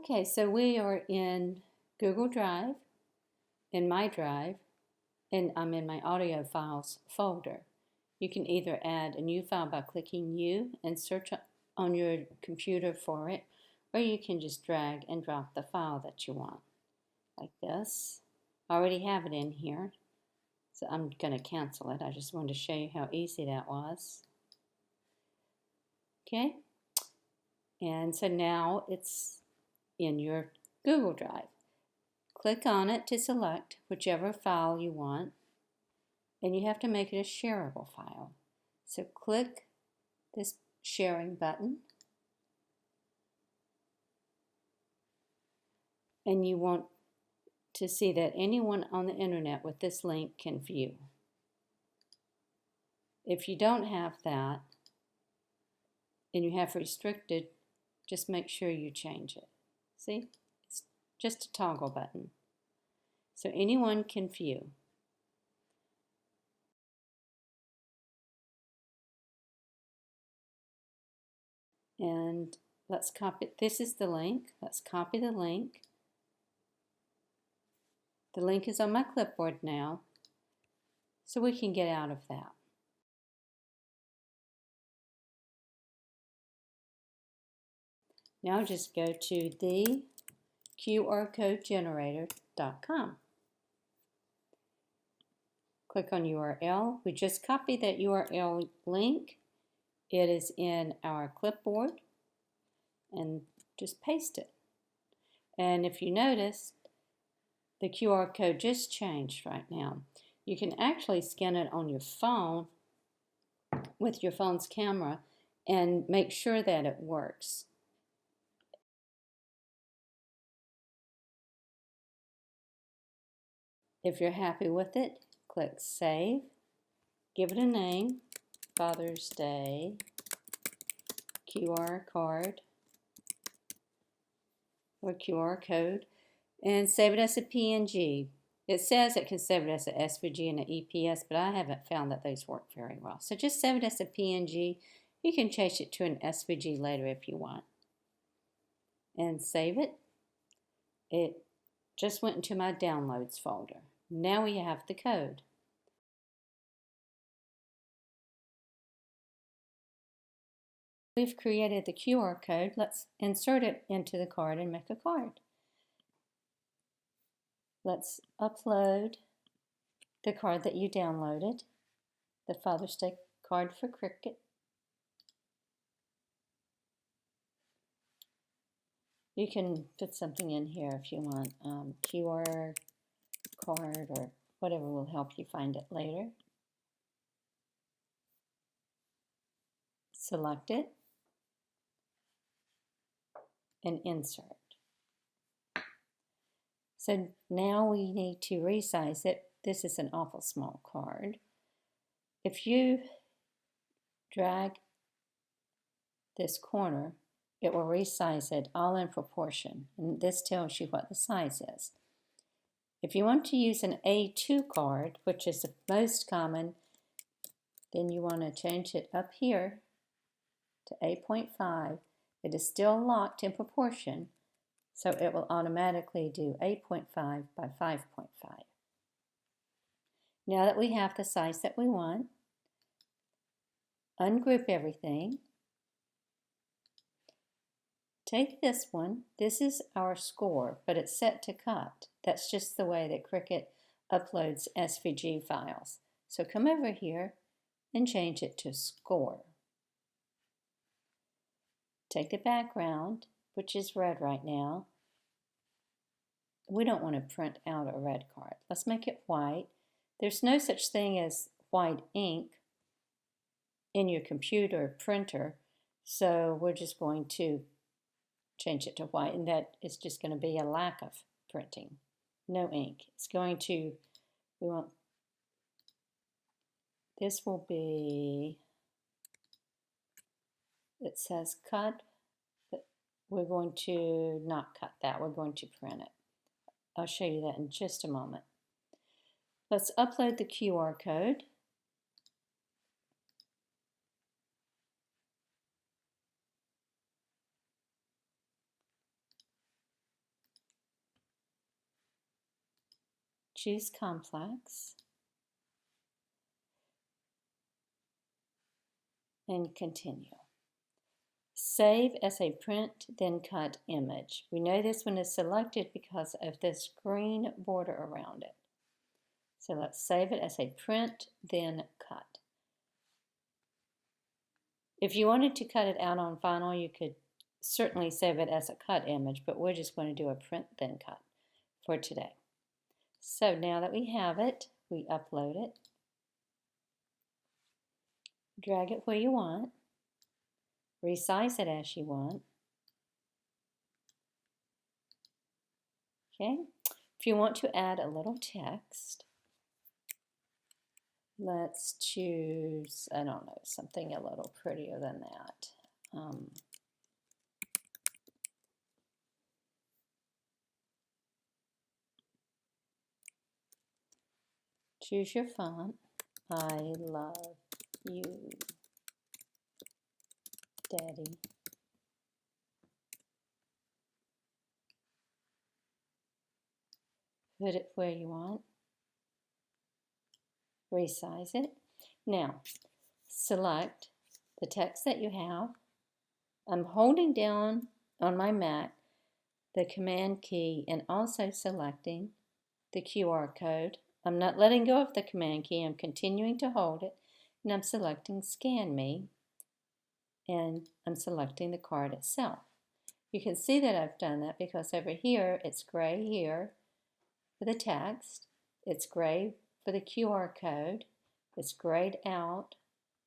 Okay, so we are in Google Drive, in my Drive, and I'm in my audio files folder. You can either add a new file by clicking New and search on your computer for it, or you can just drag and drop the file that you want, like this. I already have it in here, so I'm going to cancel it. I just wanted to show you how easy that was. Okay, and so now it's in your Google Drive. Click on it to select whichever file you want, and you have to make it a shareable file. So click this sharing button, and you want to see that anyone on the internet with this link can view. If you don't have that and you have restricted, just make sure you change it. See? It's just a toggle button. So anyone can view. And let's copy, this is the link. Let's copy the link. The link is on my clipboard now, so we can get out of that. Now just go to the qrcodegenerator.com. Click on URL. We just copied that URL link. It is in our clipboard, and just paste it. And if you notice, the QR code just changed right now. You can actually scan it on your phone with your phone's camera and make sure that it works. If you're happy with it, click Save, give it a name, Father's Day QR card or QR code, and save it as a PNG. It says it can save it as an SVG and an EPS, but I haven't found that those work very well. So just save it as a PNG. You can change it to an SVG later if you want. And save it. It just went into my Downloads folder. Now we have the code. We've created the QR code. Let's insert it into the card and make a card. Let's upload the card that you downloaded, the Father's Day card for Cricut. You can put something in here if you want, QR card or whatever will help you find it later. Select it and insert. So now we need to resize it. This is an awful small card. If you drag this corner, it will resize it all in proportion, and this tells you what the size is. If you want to use an A2 card, which is the most common, then you want to change it up here to 8.5. It is still locked in proportion, so it will automatically do 8.5 by 5.5. Now that we have the size that we want, ungroup everything. Take this one. This is our score, but it's set to cut. That's just the way that Cricut uploads SVG files. So come over here and change it to score. Take the background, which is red right now. We don't want to print out a red card. Let's make it white. There's no such thing as white ink in your computer or printer, so we're just going to change it to white, and that is just going to be a lack of printing. No ink. It's going to, we want, this will be, it says cut, but we're going to not cut that. We're going to print it. I'll show you that in just a moment. Let's upload the QR code. choose complex, and continue. Save as a print, then cut image. We know this one is selected because of this green border around it. So let's save it as a print, then cut. If you wanted to cut it out on Final, you could certainly save it as a cut image, but we're just going to do a print, then cut for today. So now that we have it, we upload it, drag it where you want, resize it as you want. Okay, if you want to add a little text, let's choose, I don't know, something a little prettier than that. Choose your font. I love you, Daddy. Put it where you want. Resize it. Now, select the text that you have. I'm holding down on my Mac the Command key and also selecting the QR code. I'm not letting go of the Command key. I'm continuing to hold it, and I'm selecting Scan Me, and I'm selecting the card itself. You can see that I've done that because over here it's gray here for the text, it's gray for the QR code, it's grayed out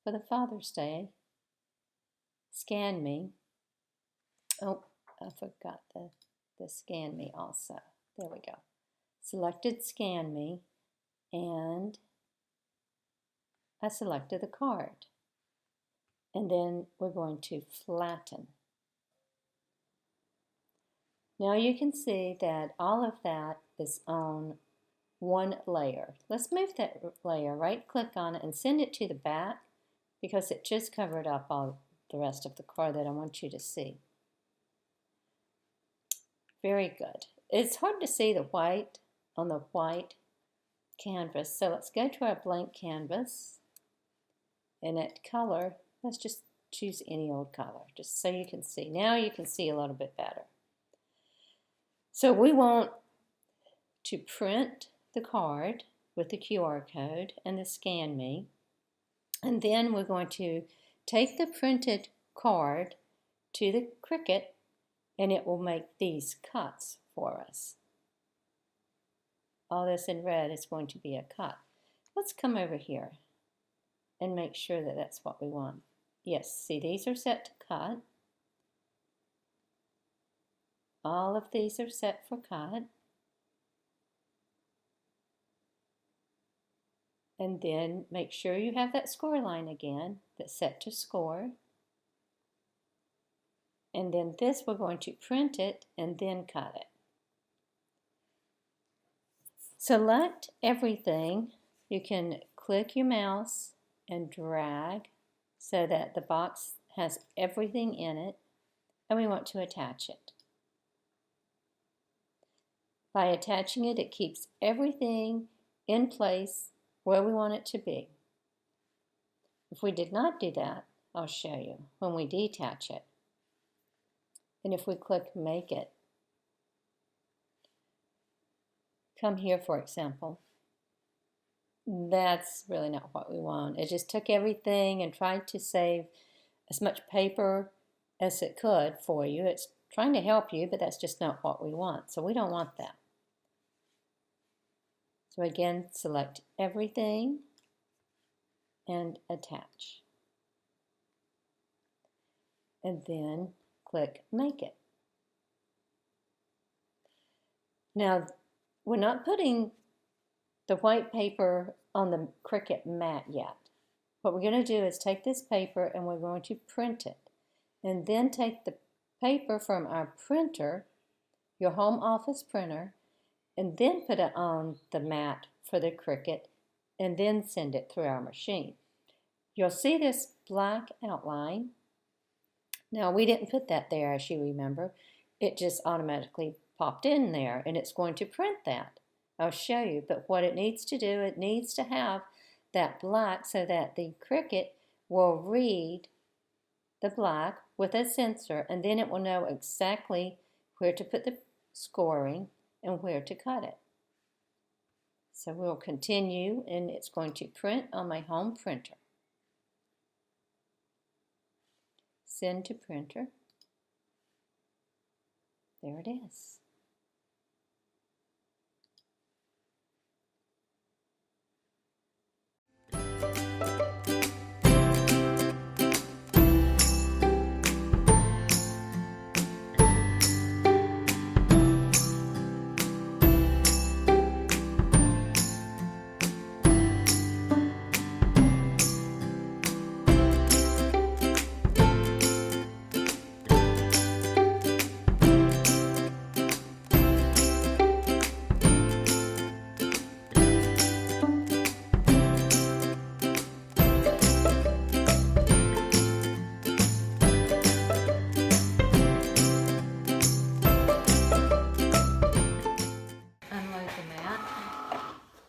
for the Father's Day. Scan Me. Oh, I forgot the Scan Me also. There we go. Selected Scan Me, and I selected the card. And then we're going to flatten. Now you can see that all of that is on one layer. Let's move that layer, right click on it and send it to the back because it just covered up all the rest of the card that I want you to see. Very good. It's hard to see the white on the white canvas, so let's go to our blank canvas, and at color, let's just choose any old color just so you can see. Now you can see a little bit better. So we want to print the card with the QR code and the Scan Me, and then we're going to take the printed card to the Cricut, and it will make these cuts for us. All this in red is going to be a cut. Let's come over here and make sure that that's what we want. Yes, see, these are set to cut. All of these are set for cut. And then make sure you have that score line again that's set to score. And then this, we're going to print it and then cut it. Select everything. You can click your mouse and drag so that the box has everything in it, and we want to attach it. By attaching it, it keeps everything in place where we want it to be. If we did not do that, I'll show you when we detach it. And if we click Make It, come here for example, that's really not what we want. It just took everything and tried to save as much paper as it could for you. It's trying to help you, but that's just not what we want. So we don't want that. So again, select everything and attach. And then click Make It. Now, we're not putting the white paper on the Cricut mat yet. What we're going to do is take this paper and we're going to print it. And then take the paper from our printer, your home office printer, and then put it on the mat for the Cricut and then send it through our machine. You'll see this black outline. Now, we didn't put that there, as you remember. It just automatically popped in there, and it's going to print that. I'll show you, but what it needs to do, it needs to have that black so that the Cricut will read the black with a sensor, and then it will know exactly where to put the scoring and where to cut it. So we'll continue, and it's going to print on my home printer. Send to printer. There it is.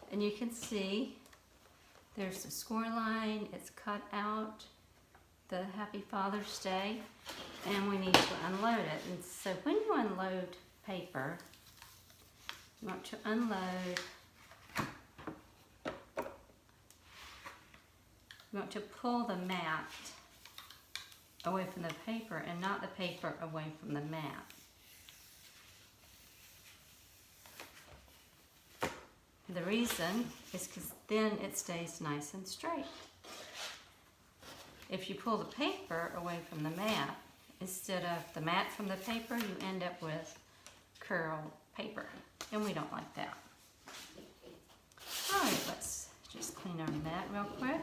And you can see there's the score line, it's cut out, the Happy Father's Day, and we need to unload it. And so when you unload paper, you want to unload, you want to pull the mat away from the paper and not the paper away from the mat. The reason is because then it stays nice and straight. If you pull the paper away from the mat, instead of the mat from the paper, you end up with curled paper, and we don't like that. All right, let's just clean our mat real quick.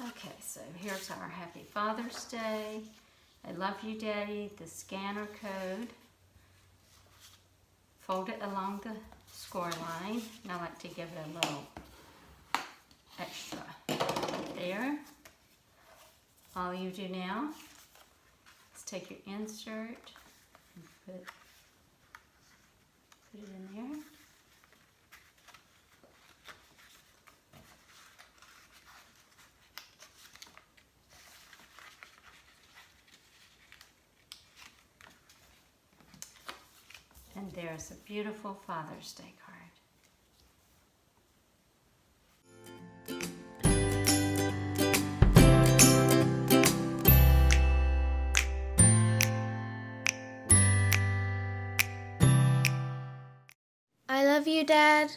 Okay, so here's our Happy Father's Day, I love you, Daddy, the scanner code. Fold it along the score line, and I like to give it a little extra there. All you do now is take your insert and put it in there. And there's a beautiful Father's Day card. I love you, Dad.